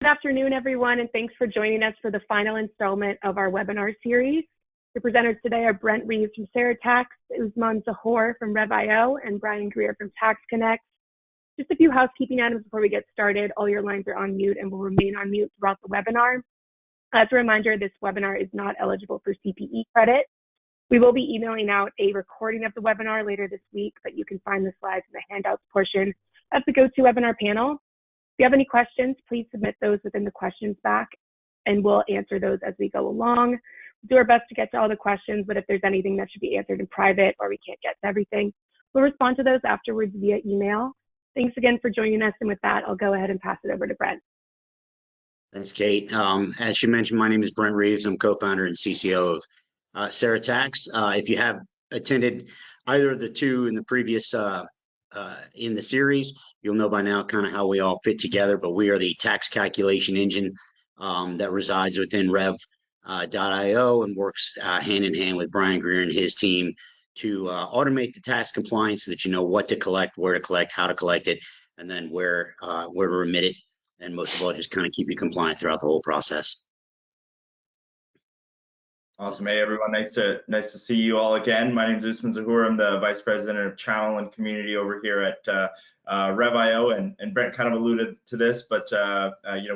Good afternoon, everyone, and thanks for joining us for the final installment of our webinar series. The presenters today are Brent Reeves from CereTax, Usman Zahoor from Rev.io, and Greer from TaxConnex. Just a few housekeeping items before we get started. All your lines are on mute and will remain on mute throughout the webinar. As a reminder, this webinar is not eligible for CPE credit. We will be emailing out a recording of the webinar later this week, but you can find the slides in the handouts portion of the GoToWebinar panel. If you have any questions, please submit those within the questions box, and we'll answer those as we go along. We'll do our best to get to all the questions, but if there's anything that should be answered in private or we can't get to everything, we'll respond to those afterwards via email. Thanks again for joining us, and with that, I'll go ahead and pass it over to Brent. Thanks, Kate. As she mentioned, my name is Brent Reeves. I'm co-founder and CCO of CereTax. If you have attended either of the two in the previous in the series, you'll know by now kind of how we all fit together, but we are the tax calculation engine that resides within Rev.io and works hand in hand with Greer and his team to automate the tax compliance so that you know what to collect, where to collect, how to collect it, and then where to remit it, and most of all, just kind of keep you compliant throughout the whole process. Awesome. Hey, everyone. Nice to see you all again. My name is Usman Zahoor. I'm the Vice President of Channel and Community over here at Rev.io, and Brent kind of alluded to this, but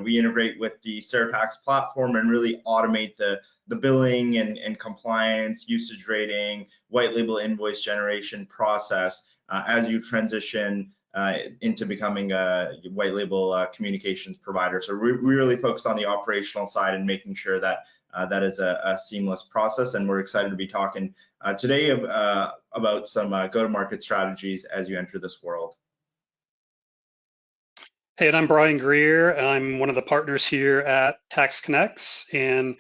we integrate with the CereTax platform and really automate the billing and compliance, usage rating, white label invoice generation process as you transition into becoming a white label communications provider. So we really focus on the operational side and making sure that that is a seamless process, and we're excited to be talking today about some go-to-market strategies as you enter this world. Hey, and I'm Greer. I'm one of the partners here at TaxConnex, and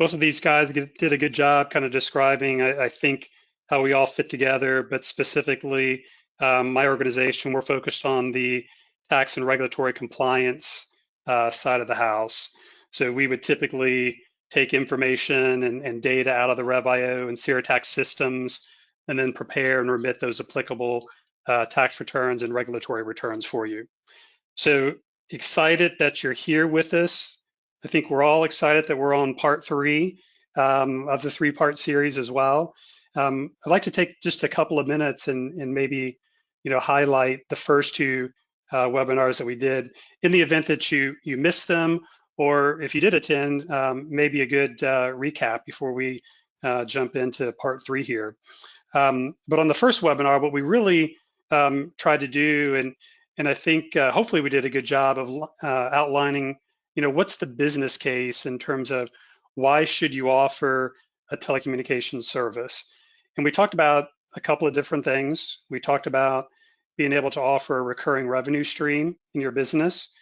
both of these guys did a good job kind of describing, I think, how we all fit together, but specifically my organization, we're focused on the tax and regulatory compliance side of the house. So we would typically take information and data out of the Rev.io and CereTax systems, and then prepare and remit those applicable tax returns and regulatory returns for you. So excited that you're here with us. I think we're all excited that we're on part 3 of the 3-part series as well. I'd like to take just a couple of minutes and maybe highlight the first 2 webinars that we did. In the event that you missed them, or if you did attend, maybe a good recap before we jump into part 3 here. But on the first webinar, what we really tried to do, and I think hopefully we did a good job of outlining, what's the business case in terms of why should you offer a telecommunications service. And we talked about a couple of different things. We talked about being able to offer a recurring revenue stream in your business.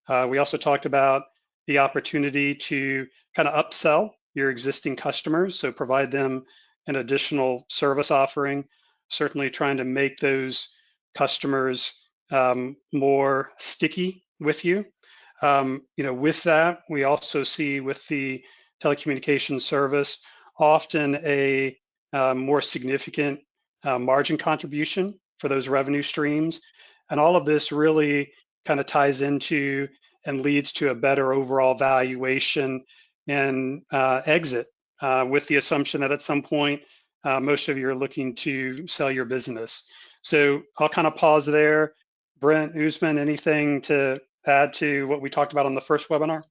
We also talked about the opportunity to kind of upsell your existing customers, so provide them an additional service offering, certainly trying to make those customers more sticky with you. With that, we also see with the telecommunications service often a more significant margin contribution for those revenue streams. And all of this really kind of ties into and leads to a better overall valuation and exit with the assumption that at some point, most of you are looking to sell your business. So I'll kind of pause there. Brent, Usman, anything to add to what we talked about on the first webinar?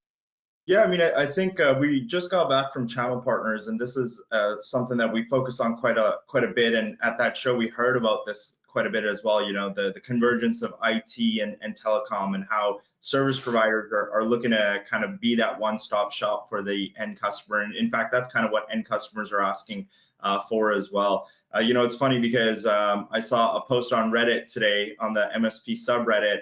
Yeah, I mean, I think we just got back from channel partners, and this is something that we focus on quite a bit. And at that show, we heard about this quite a bit as well. The convergence of IT and telecom, and how service providers are looking to kind of be that one-stop shop for the end customer. And in fact, that's kind of what end customers are asking for as well. It's funny because I saw a post on Reddit today on the MSP subreddit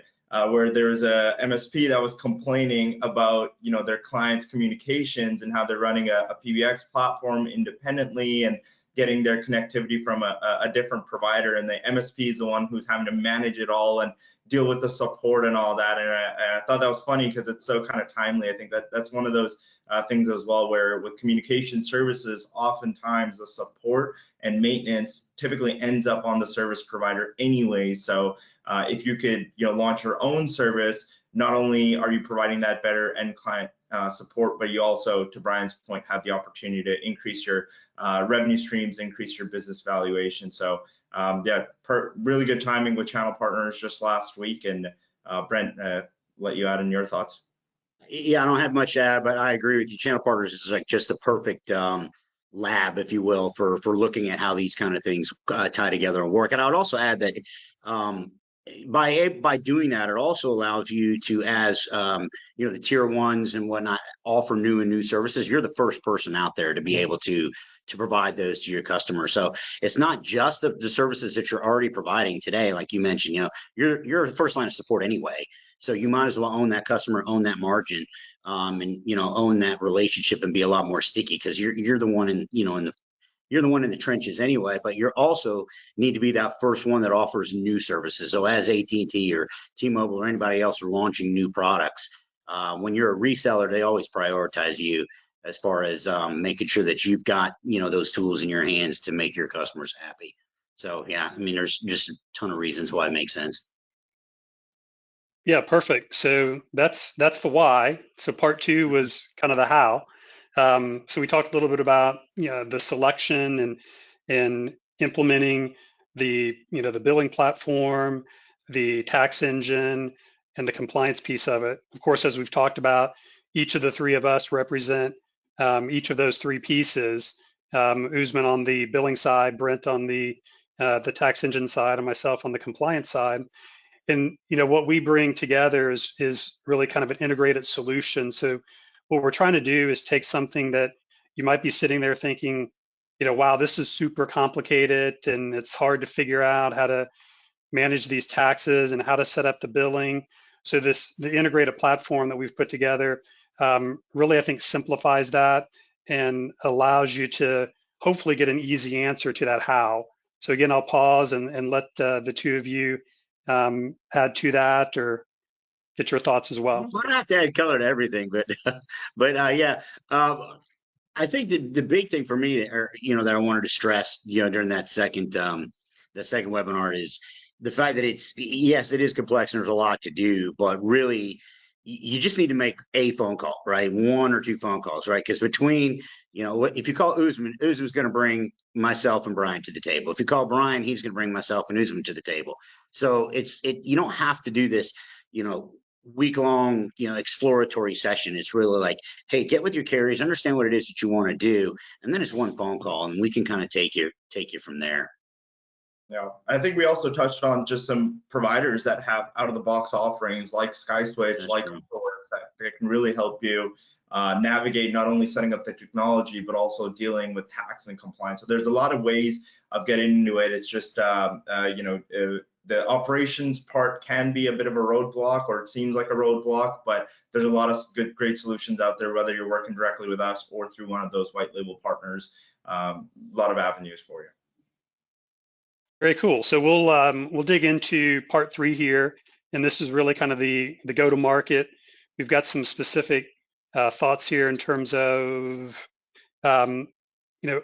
where there was a MSP that was complaining about their clients' communications and how they're running a PBX platform independently and getting their connectivity from a different provider, and the MSP is the one who's having to manage it all and deal with the support and all that. And I thought that was funny because it's so kind of timely. I think that's one of those things as well, where with communication services, oftentimes the support and maintenance typically ends up on the service provider anyway. So if you could, launch your own service, not only are you providing that better end client support, but you also, to Brian's point, have the opportunity to increase your revenue streams, increase your business valuation. So yeah, really good timing with channel partners just last week. And Brent, let you add in your thoughts. Yeah, I don't have much to add, but I agree with you. Channel partners is like just the perfect lab, if you will, for looking at how these kind of things tie together and work. And I would also add that by doing that, it also allows you to, as the tier ones and whatnot, offer new and new services. You're the first person out there to be able to provide those to your customers. So it's not just the services that you're already providing today, like you mentioned. You're the first line of support anyway. So you might as well own that customer, own that margin, and own that relationship and be a lot more sticky, because you're the one you're the one in the trenches anyway. But you're also need to be that first one that offers new services. So as AT&T or T-Mobile or anybody else are launching new products, when you're a reseller, they always prioritize you as far as making sure that you've got those tools in your hands to make your customers happy. So yeah, I mean, there's just a ton of reasons why it makes sense. Yeah, perfect. So that's the why. So part two was kind of the how. So we talked a little bit about the selection and implementing the the billing platform, the tax engine, and the compliance piece of it. Of course, as we've talked about, each of the three of us represent each of those three pieces. Usman on the billing side, Brent on the tax engine side, and myself on the compliance side. And what we bring together is really kind of an integrated solution. So what we're trying to do is take something that you might be sitting there thinking, wow, this is super complicated and it's hard to figure out how to manage these taxes and how to set up the billing. So the integrated platform that we've put together really, I think, simplifies that and allows you to hopefully get an easy answer to that how. So again, I'll pause and let the two of you add to that or get your thoughts as well. I don't have to add color to everything, but yeah, I think the big thing for me, that I wanted to stress, during that second webinar is the fact that yes, it is complex and there's a lot to do, but really you just need to make a phone call, right? One or two phone calls, right? Because between, if you call Usman, Usman's going to bring myself and Brian to the table. If you call Brian, he's going to bring myself and Usman to the table. So you don't have to do this, week-long, exploratory session. It's really like, hey, get with your carriers, understand what it is that you want to do, and then it's one phone call, and we can kind of take you from there. Yeah, I think we also touched on just some providers that have out-of-the-box offerings like SkySwitch, That's like true. that can really help you navigate not only setting up the technology, but also dealing with tax and compliance. So there's a lot of ways of getting into it. It's just, the operations part can be a bit of a roadblock, or it seems like a roadblock, but there's a lot of great solutions out there, whether you're working directly with us or through one of those white label partners. A lot of avenues for you. Very cool. So we'll dig into part three here, and this is really kind of the go-to-market. We've got some specific thoughts here in terms of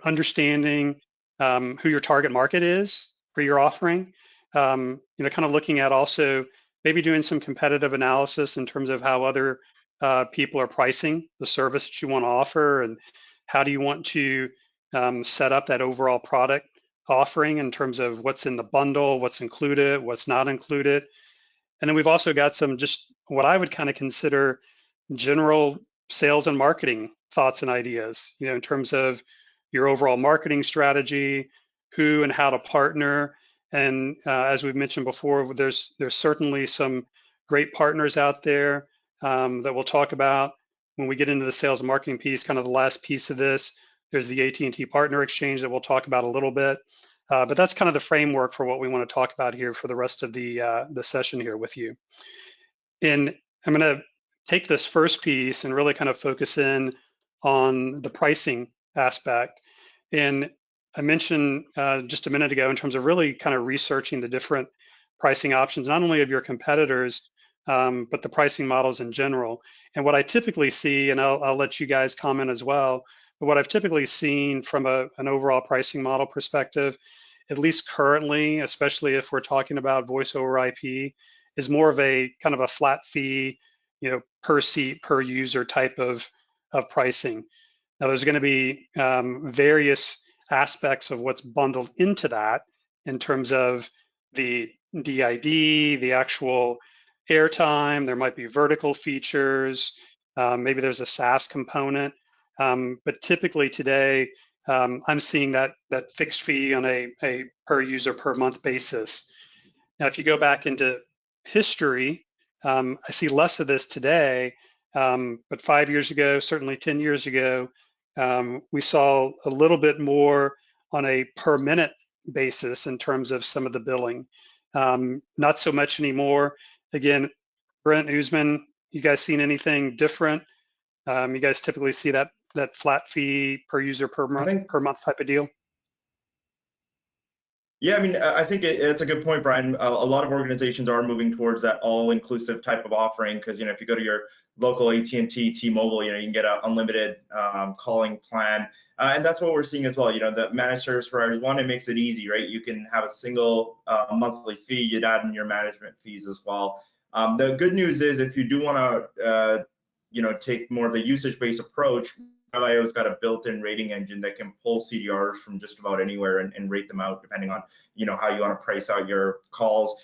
understanding who your target market is for your offering. Kind of looking at also maybe doing some competitive analysis in terms of how other people are pricing the service that you want to offer, and how do you want to set up that overall product offering in terms of what's in the bundle, what's included, what's not included. And then we've also got some just what I would kind of consider general sales and marketing thoughts and ideas, in terms of your overall marketing strategy, who and how to partner. And as we've mentioned before, there's certainly some great partners out there that we'll talk about when we get into the sales and marketing piece, kind of the last piece of this. There's the AT&T Partner Exchange that we'll talk about a little bit. But that's kind of the framework for what we want to talk about here for the rest of the session here with you. And I'm going to take this first piece and really kind of focus in on the pricing aspect. And I mentioned just a minute ago in terms of really kind of researching the different pricing options, not only of your competitors, but the pricing models in general. And what I typically see, and I'll let you guys comment as well, but what I've typically seen from an overall pricing model perspective at least currently, especially if we're talking about voice over IP, is more of a kind of a flat fee, per seat, per user type of pricing. Now, there's going to be various aspects of what's bundled into that in terms of the DID, the actual airtime. There might be vertical features. Maybe there's a SaaS component. But typically today, I'm seeing that fixed fee on a per user per month basis. Now, if you go back into history, I see less of this today, but 5 years ago, certainly 10 years ago, we saw a little bit more on a per minute basis in terms of some of the billing. Not so much anymore. Again, Brent, Usman, you guys seen anything different? You guys typically see that flat fee per user per month type of deal? Yeah, I mean, I think it's a good point, Brian. A lot of organizations are moving towards that all-inclusive type of offering because, if you go to your local AT&T, T-Mobile, you can get an unlimited calling plan. And that's what we're seeing as well. The managed service providers, one, it makes it easy, right? You can have a single monthly fee. You'd add in your management fees as well. The good news is if you do want to, take more of the usage-based approach, Rev.io's got a built-in rating engine that can pull CDRs from just about anywhere and rate them out depending on how you want to price out your calls.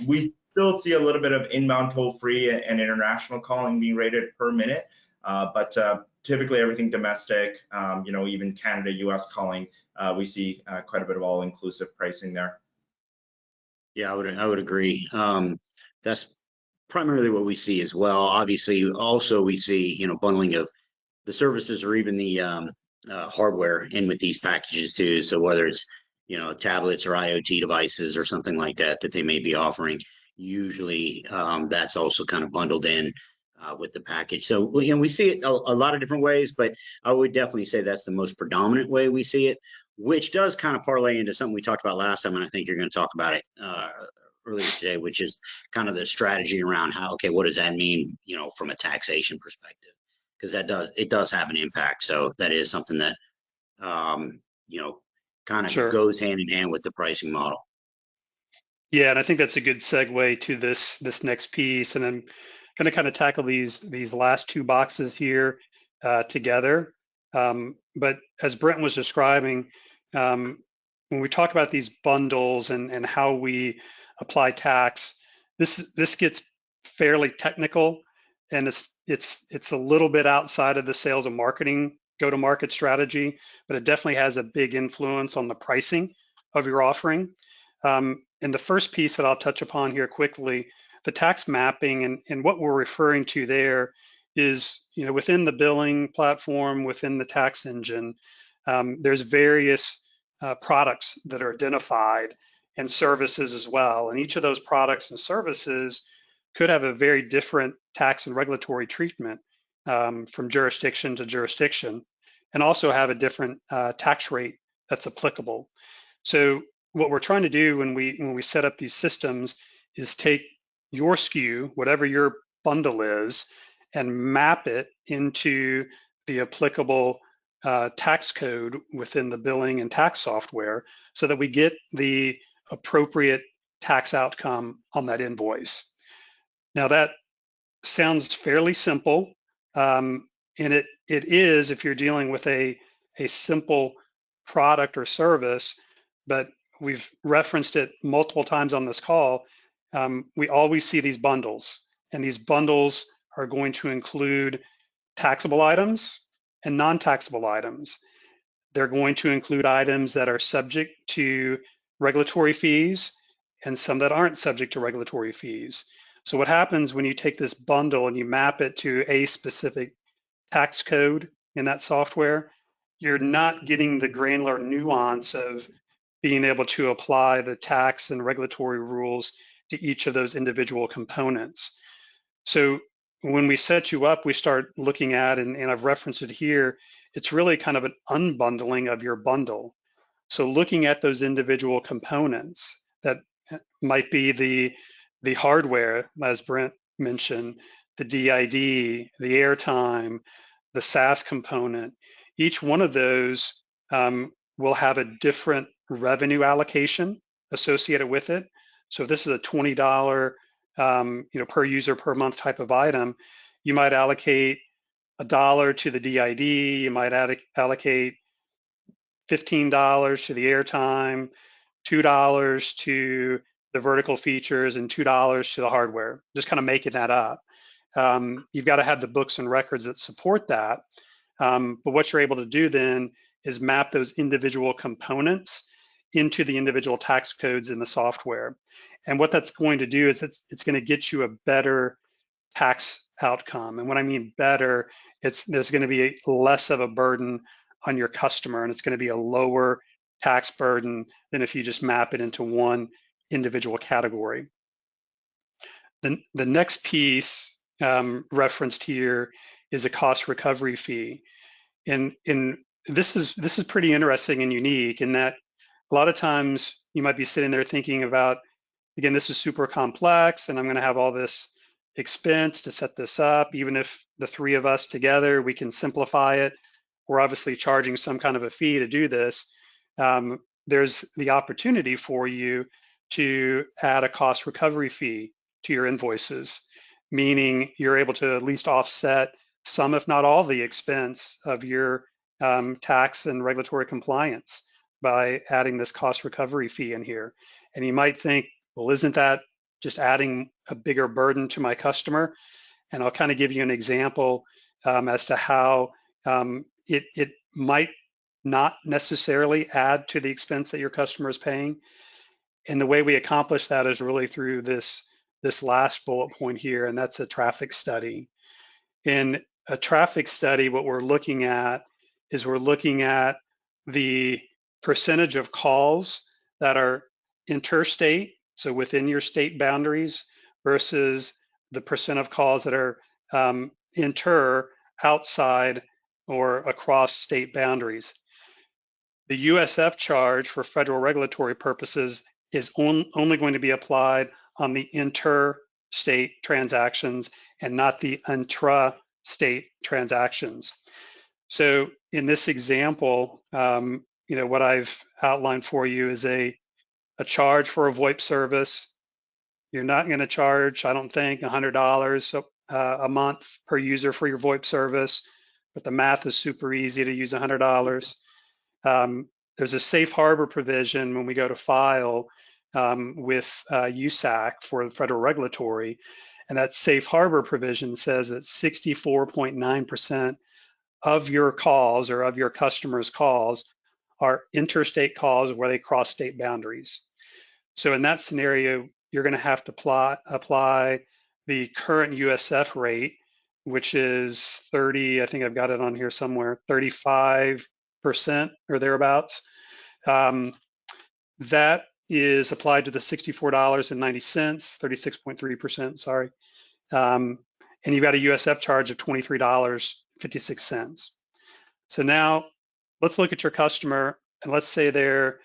We still see a little bit of inbound toll-free and international calling being rated per minute, but typically everything domestic, even Canada, US calling, we see quite a bit of all-inclusive pricing there. Yeah, I would agree. That's primarily what we see as well. Obviously, also we see bundling of the services or even the hardware in with these packages too. So whether it's tablets or IoT devices or something like that they may be offering, usually that's also kind of bundled in with the package. So we see it a lot of different ways, but I would definitely say that's the most predominant way we see it, which does kind of parlay into something we talked about last time, and I think you're going to talk about it earlier today, which is kind of the strategy around what does that mean, from a taxation perspective? Because it does have an impact. So that is something that kind of Sure. goes hand in hand with the pricing model. Yeah, and I think that's a good segue to this next piece, and I'm going to kind of tackle these last two boxes here together. But as Brent was describing, when we talk about these bundles and how we apply tax, this gets fairly technical, and it's a little bit outside of the sales and marketing go-to-market strategy, but it definitely has a big influence on the pricing of your offering. And the first piece that I'll touch upon here quickly, the tax mapping, and what we're referring to there is, within the billing platform, within the tax engine, there's various products that are identified and services as well. And each of those products and services could have a very different tax and regulatory treatment from jurisdiction to jurisdiction, and also have a different tax rate that's applicable. So what we're trying to do when we set up these systems is take your SKU, whatever your bundle is, and map it into the applicable tax code within the billing and tax software so that we get the appropriate tax outcome on that invoice. Now that sounds fairly simple, and it is if you're dealing with a simple product or service, but we've referenced it multiple times on this call. We always see these bundles, and these bundles are going to include taxable items and non-taxable items. They're going to include items that are subject to regulatory fees and some that aren't subject to regulatory fees. So what happens when you take this bundle and you map it to a specific tax code in that software, you're not getting the granular nuance of being able to apply the tax and regulatory rules to each of those individual components. So when we set you up, we start looking at, and I've referenced it here, it's really kind of an unbundling of your bundle. So looking at those individual components that might be the hardware, as Brent mentioned, the DID, the airtime, the SaaS component, each one of those will have a different revenue allocation associated with it. So if this is a $20 per user per month type of item, you might allocate $1 to the DID, you might allocate $15 to the airtime, $2 to the vertical features, and $2 to the hardware, just kind of making that up. You've got to have the books and records that support that. But what you're able to do then is map those individual components into the individual tax codes in the software. And what that's going to do is it's going to get you a better tax outcome. And when I mean better, there's going to be less of a burden on your customer, and it's going to be a lower tax burden than if you just map it into one individual category. The next piece referenced here is a cost recovery fee. And this is pretty interesting and unique in that a lot of times you might be sitting there thinking about, again, this is super complex and I'm going to have all this expense to set this up. Even if the three of us together, we can simplify it. We're obviously charging some kind of a fee to do this. There's the opportunity for you to add a cost recovery fee to your invoices, meaning you're able to at least offset some, if not all, the expense of your tax and regulatory compliance by adding this cost recovery fee in here. And you might think, well, isn't that just adding a bigger burden to my customer? And I'll kind of give you an example as to how it might not necessarily add to the expense that your customer is paying. And the way we accomplish that is really through this last bullet point here, and that's a traffic study. In a traffic study, what we're looking at is we're looking at the percentage of calls that are interstate, so within your state boundaries, versus the percent of calls that are outside or across state boundaries. The USF charge for federal regulatory purposes is only going to be applied on the interstate transactions and not the intra-state transactions. So in this example, what I've outlined for you is a charge for a VoIP service. You're not going to charge, I don't think, $100 a month per user for your VoIP service, but the math is super easy to use $100. There's a safe harbor provision when we go to file with USAC for the federal regulatory, and that safe harbor provision says that 64.9% of your calls or of your customers' calls are interstate calls where they cross state boundaries. So in that scenario, you're going to have to apply the current USF rate, which is 30, I think I've got it on here somewhere, 35% or thereabouts. That is applied to the $64.90, 36.3%, sorry. And you've got a USF charge of $23.56. So now let's look at your customer, and let's say they're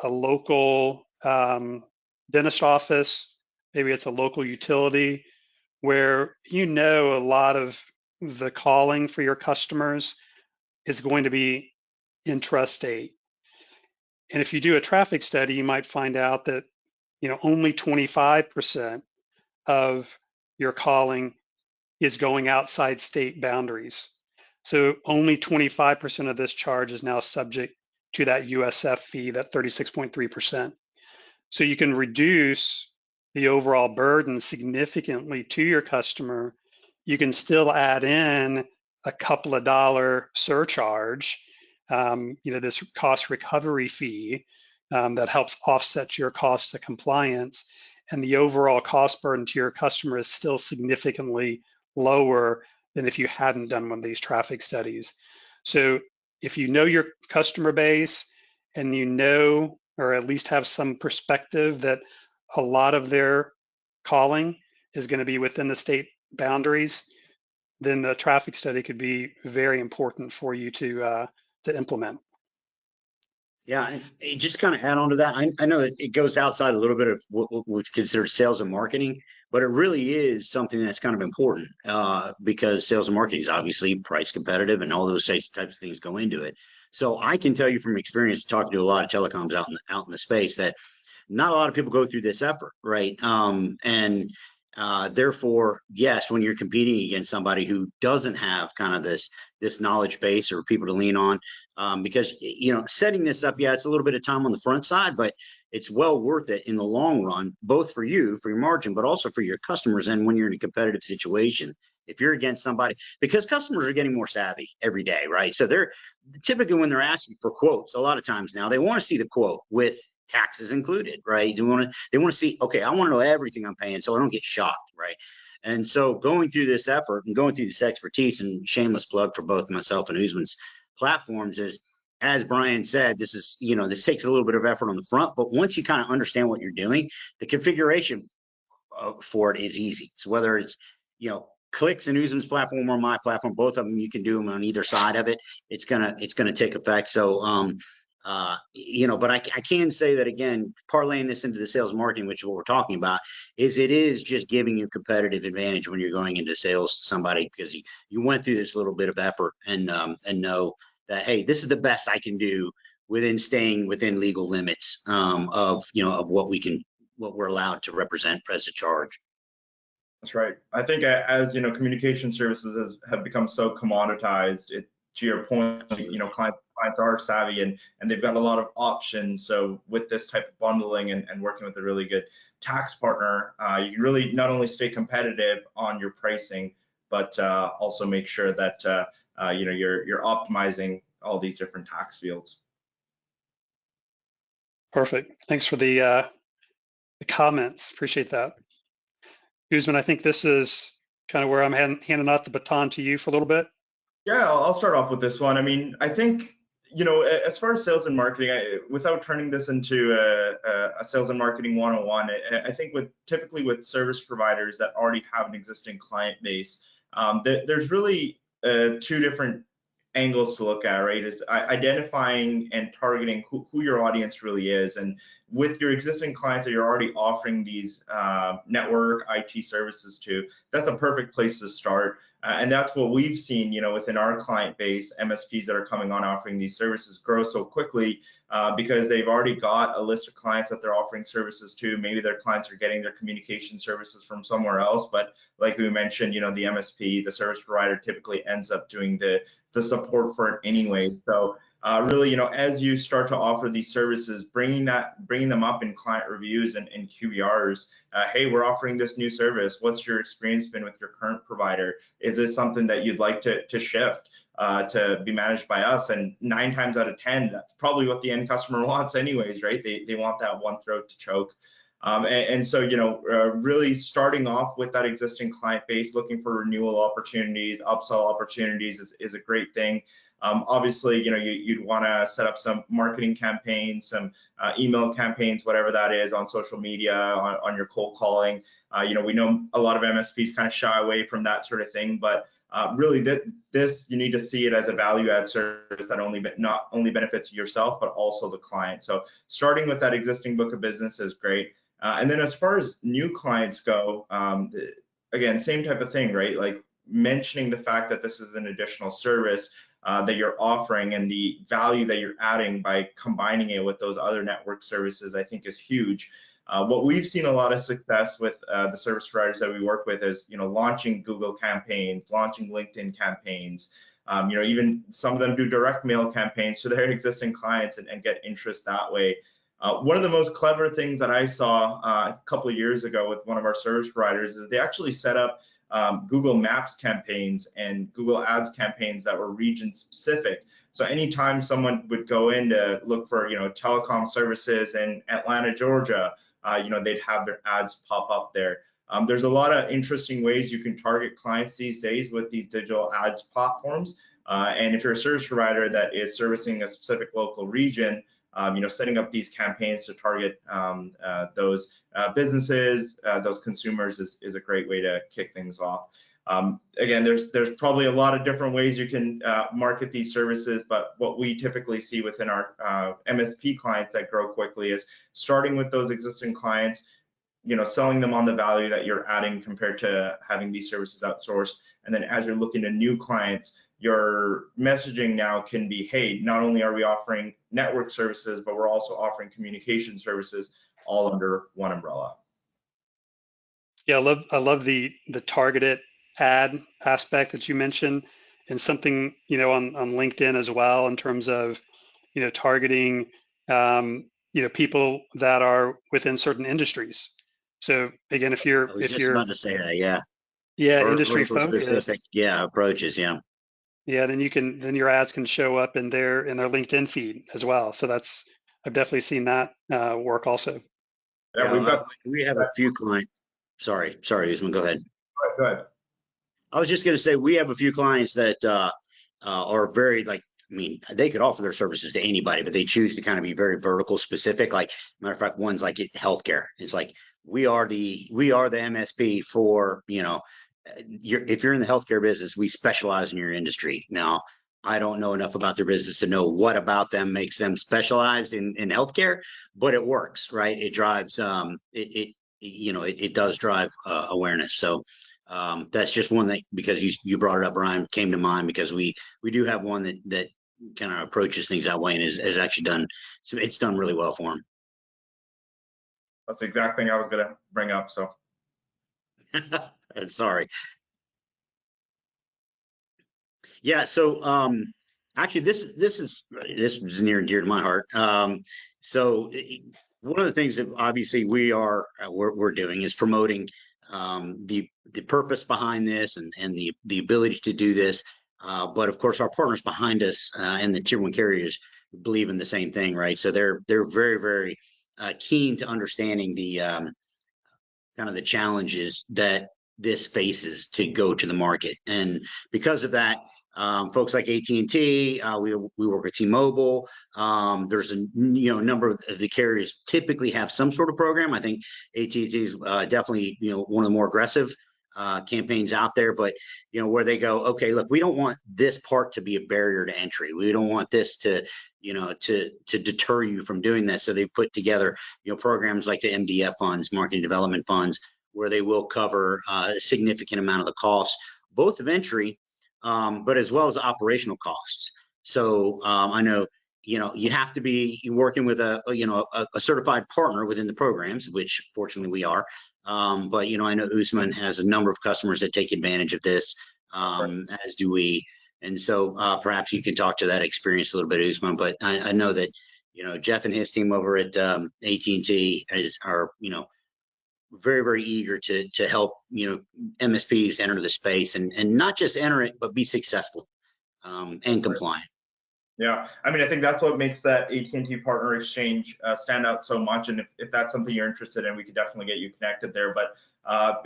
a local dentist office, maybe it's a local utility, where a lot of the calling for your customers is going to be intrastate. And if you do a traffic study, you might find out that only 25% of your calling is going outside state boundaries. So only 25% of this charge is now subject to that USF fee, that 36.3%. So you can reduce the overall burden significantly to your customer. You can still add in a couple of dollar surcharge, this cost recovery fee that helps offset your cost of compliance, and the overall cost burden to your customer is still significantly lower than if you hadn't done one of these traffic studies. So if you know your customer base and or at least have some perspective that a lot of their calling is going to be within the state boundaries, then the traffic study could be very important for you to implement. Yeah, and just kind of add on to that. I know that it goes outside a little bit of what we consider sales and marketing, but it really is something that's kind of important because sales and marketing is obviously price competitive and all those types of things go into it. So I can tell you from experience talking to a lot of telecoms out in the space that not a lot of people go through this effort, right? Therefore, yes, when you're competing against somebody who doesn't have kind of this knowledge base or people to lean on, because setting this up, yeah, it's a little bit of time on the front side, but it's well worth it in the long run, both for you, for your margin, but also for your customers. And when you're in a competitive situation, if you're against somebody, because customers are getting more savvy every day, right? So they're typically, when they're asking for quotes, a lot of times now they want to see the quote with taxes included, right? They want to see, okay, I want to know everything I'm paying so I don't get shocked, right? And so going through this effort and going through this expertise, and shameless plug for both myself and Usman's platforms, is, as Brian said, this takes a little bit of effort on the front, but once you kind of understand what you're doing, the configuration for it is easy. So whether it's, clicks in Usman's platform or my platform, both of them, you can do them on either side of it. It's gonna take effect. So, but I can say that, again, parlaying this into the sales and marketing, which is what we're talking about, it is just giving you competitive advantage when you're going into sales to somebody, because you went through this little bit of effort and know that, hey, this is the best I can do within staying within legal limits of what we're allowed to represent as a charge. That's right. I think as communication services have become so commoditized, to your point, clients are savvy and they've got a lot of options. So with this type of bundling and working with a really good tax partner, you can really not only stay competitive on your pricing, but also make sure that you're optimizing all these different tax fields. Perfect. Thanks for the comments. Appreciate that. Usman, I think this is kind of where I'm handing off the baton to you for a little bit. Yeah, I'll start off with this one. I mean, I think, as far as sales and marketing, without turning this into a sales and marketing 101, I think typically with service providers that already have an existing client base, there's really two different angles to look at, right? Is identifying and targeting who your audience really is. And with your existing clients that you're already offering these network IT services to, that's a perfect place to start. And that's what we've seen, within our client base, MSPs that are coming on offering these services grow so quickly because they've already got a list of clients that they're offering services to. Maybe their clients are getting their communication services from somewhere else, but like we mentioned, the MSP, the service provider, typically ends up doing the support for it anyway. So really, as you start to offer these services, bringing them up in client reviews and QBRs. Hey, we're offering this new service. What's your experience been with your current provider? Is this something that you'd like to shift to be managed by us? And 9 times out of 10, that's probably what the end customer wants anyways, right? They want that one throat to choke. And so, really starting off with that existing client base, looking for renewal opportunities, upsell opportunities is a great thing. Obviously, you'd want to set up some marketing campaigns, some email campaigns, whatever that is, on social media, on your cold calling. We know a lot of MSPs kind of shy away from that sort of thing, but really this you need to see it as a value add service that not only benefits yourself, but also the client. So starting with that existing book of business is great. And then as far as new clients go, again, same type of thing, right? Like mentioning the fact that this is an additional service that you're offering and the value that you're adding by combining it with those other network services, I think is huge. What we've seen a lot of success with the service providers that we work with is, launching Google campaigns, launching LinkedIn campaigns. Even some of them do direct mail campaigns to their existing clients and get interest that way. One of the most clever things that I saw a couple of years ago with one of our service providers is they actually set up Google Maps campaigns and Google Ads campaigns that were region specific. So anytime someone would go in to look for, telecom services in Atlanta, Georgia, they'd have their ads pop up there. There's a lot of interesting ways you can target clients these days with these digital ads platforms. And if you're a service provider that is servicing a specific local region, setting up these campaigns to target those businesses, those consumers is a great way to kick things off. Again, there's probably a lot of different ways you can market these services, but what we typically see within our MSP clients that grow quickly is starting with those existing clients, selling them on the value that you're adding compared to having these services outsourced. And then as you're looking to new clients, your messaging now can be, hey, not only are we offering network services, but we're also offering communication services all under one umbrella. Yeah, I love the targeted ad aspect that you mentioned, and something, you know, on LinkedIn as well, in terms of, you know, targeting you know, people that are within certain industries. So again, if I was just about to say that, yeah. yeah, industry Vertical focused, specific, yeah, approaches, yeah. yeah, then your ads can show up in their LinkedIn feed as well. So that's, I've definitely seen that work also. Yeah, Yeah, we've got. we have a few clients. Sorry, Usman, go ahead. Go ahead. I was just going to say we have a few clients that are very like, I mean, they could offer their services to anybody, but they choose to kind of be very vertical specific. Like, matter of fact, one's like healthcare. It's like we are the MSP for, you know, if you're in the healthcare business, we specialize in your industry. Now, I don't know enough about their business to know what about them makes them specialized in healthcare, but it works, right? It drives you know, it does drive awareness. So that's just one that, because you brought it up, Brian, came to mind, because we do have one that kind of approaches things that way and has actually done, so it's done really well for him. That's the exact thing I was going to bring up. So sorry. Yeah. So actually, this is near and dear to my heart. So one of the things that obviously we're doing is promoting the purpose behind this and the ability to do this. But of course, our partners behind us and the tier one carriers believe in the same thing, right? So they're very, very keen to understanding the kind of the challenges that this faces to go to the market. And because of that, folks like AT&T, we work with T-Mobile. There's a number of the carriers typically have some sort of program. I think AT&T is definitely one of the more aggressive campaigns out there, but where they go, okay, look, we don't want this part to be a barrier to entry. We don't want this to to deter you from doing this. So they've put together programs like the MDF funds, marketing development funds, where they will cover a significant amount of the costs, both of entry, but as well as operational costs. So I know you have to be working with a certified partner within the programs, which fortunately we are. But I know Usman has a number of customers that take advantage of this, as do we. And so perhaps you can talk to that experience a little bit, Usman. But I know that Jeff and his team over at AT&T are very, very eager to help MSPs enter the space and not just enter it, but be successful and compliant. Yeah, I mean, I think that's what makes that AT&T Partner Exchange stand out so much. And if that's something you're interested in, we could definitely get you connected there. But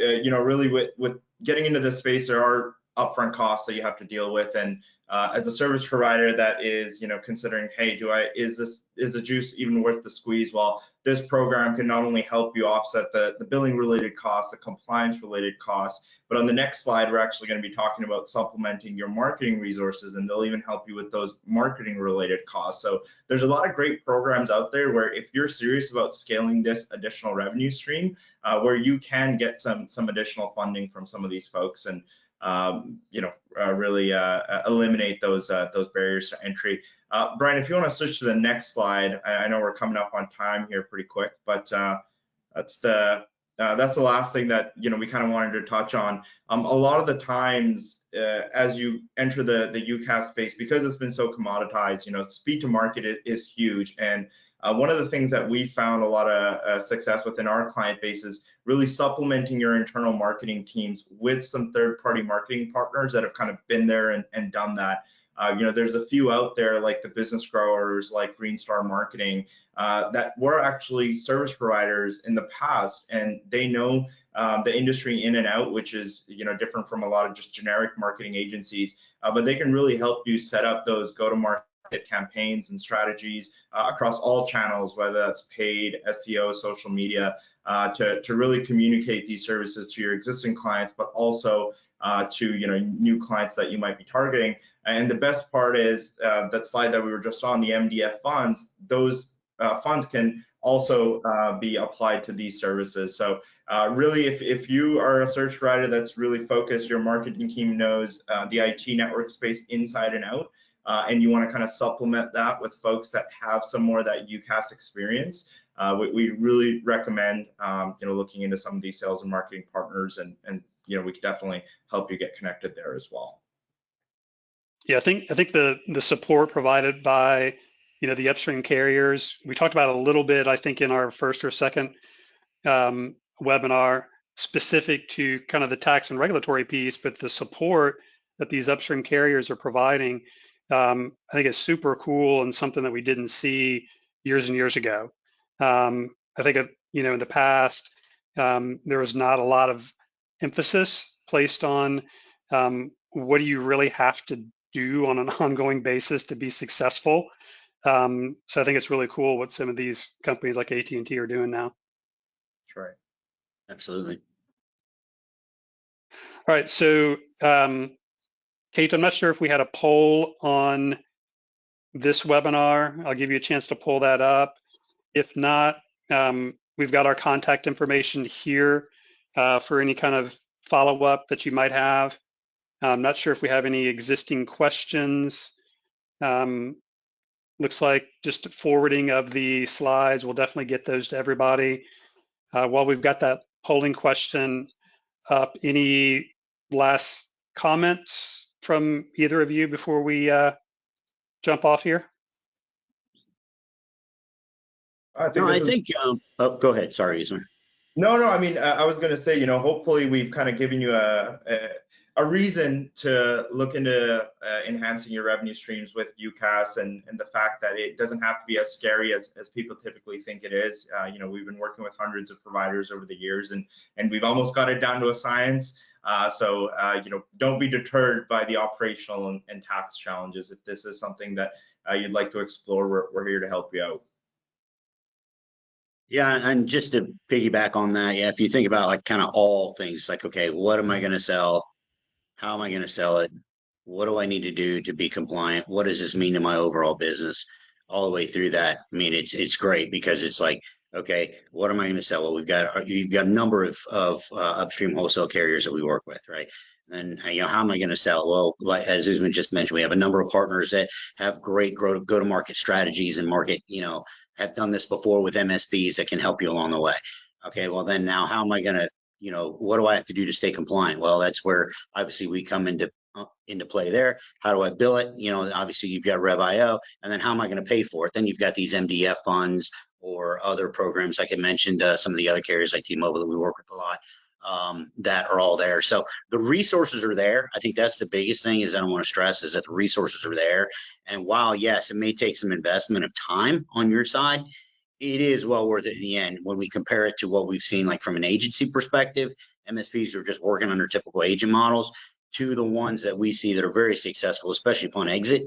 really with getting into this space, there are upfront costs that you have to deal with. And as a service provider that is, considering, hey, is the juice even worth the squeeze? Well, this program can not only help you offset the billing related costs, the compliance related costs, but on the next slide, we're actually going to be talking about supplementing your marketing resources, and they'll even help you with those marketing related costs. So there's a lot of great programs out there where if you're serious about scaling this additional revenue stream, where you can get some additional funding from some of these folks and really eliminate those barriers to entry. Brian, if you want to switch to the next slide, I know we're coming up on time here pretty quick, but that's the last thing that we kind of wanted to touch on. A lot of the times, as you enter the UCaaS space, because it's been so commoditized, speed to market is huge. And one of the things that we found a lot of success within our client base is really supplementing your internal marketing teams with some third-party marketing partners that have kind of been there and done that. There's a few out there like the business growers, like Green Star Marketing, that were actually service providers in the past, and they know the industry in and out, which is different from a lot of just generic marketing agencies. But they can really help you set up those go-to-market campaigns and strategies across all channels, whether that's paid, SEO, social media, to really communicate these services to your existing clients, but also to new clients that you might be targeting. And the best part is that slide that we were just on, the MDF funds, those funds can also be applied to these services. So really, if you are a service provider that's really focused, your marketing team knows the IT network space inside and out, and you want to kind of supplement that with folks that have some more of that UCaaS experience, we really recommend looking into some of these sales and marketing partners, and we could definitely help you get connected there as well. Yeah, I think the support provided by the upstream carriers, we talked about a little bit, I think, in our first or second webinar, specific to kind of the tax and regulatory piece, but the support that these upstream carriers are providing, I think is super cool and something that we didn't see years and years ago. I think in the past there was not a lot of emphasis placed on what do you really have to do on an ongoing basis to be successful. So I think it's really cool what some of these companies like AT&T are doing now. That's right. Absolutely. All right, so Kate, I'm not sure if we had a poll on this webinar. I'll give you a chance to pull that up. If not, we've got our contact information here for any kind of follow-up that you might have. I'm not sure if we have any existing questions. Looks like just forwarding of the slides. We'll definitely get those to everybody. While we've got that polling question up, any last comments from either of you before we jump off here? I think oh, go ahead. Sorry, Usman. No, I mean, I was going to say, hopefully we've kind of given you a reason to look into enhancing your revenue streams with UCaaS, and the fact that it doesn't have to be as scary as people typically think it is. We've been working with hundreds of providers over the years, and we've almost got it down to a science. So don't be deterred by the operational and tax challenges. If this is something that you'd like to explore, we're here to help you out. Yeah, and just to piggyback on that, yeah, if you think about like kind of all things, like, okay, what am I going to sell? How am I going to sell it? What do I need to do to be compliant? What does this mean to my overall business? All the way through that, I mean, it's great because it's like, okay, what am I going to sell? Well, you've got a number of upstream wholesale carriers that we work with, right? And how am I going to sell? Well, like as Usman just mentioned, we have a number of partners that have great go-to-market strategies and market, have done this before with MSPs that can help you along the way. Okay, well then now how am I going to, what do I have to do to stay compliant? Well, that's where obviously we come into play there. How do I bill it? Obviously you've got Rev.io, and then how am I going to pay for it? Then you've got these MDF funds or other programs, like I mentioned, some of the other carriers like T-Mobile that we work with a lot, that are all there. So the resources are there. I think that's the biggest thing is I don't want to stress is that the resources are there. And while, yes, it may take some investment of time on your side, it is well worth it in the end when we compare it to what we've seen, like from an agency perspective, MSPs are just working under typical agent models, to the ones that we see that are very successful, especially upon exit.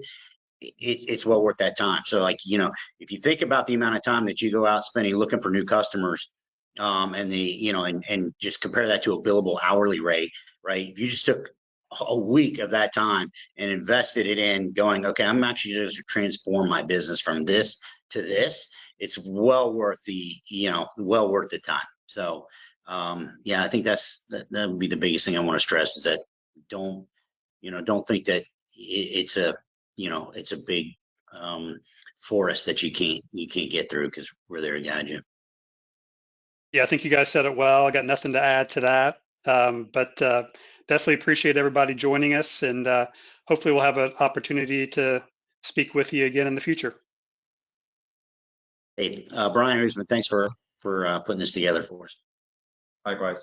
It's well worth that time. So like, if you think about the amount of time that you go out spending looking for new customers, and and just compare that to a billable hourly rate, right? If you just took a week of that time and invested it in going, okay, I'm actually just to transform my business from this to this, it's well worth the time. So yeah, I think that would be the biggest thing I want to stress is that don't think that it's a big forest that you can't get through, because we're there to guide you. Yeah, I think you guys said it well. I got nothing to add to that, but definitely appreciate everybody joining us, and hopefully we'll have an opportunity to speak with you again in the future. Hey, Brian, Usman, thanks for putting this together for us. Likewise.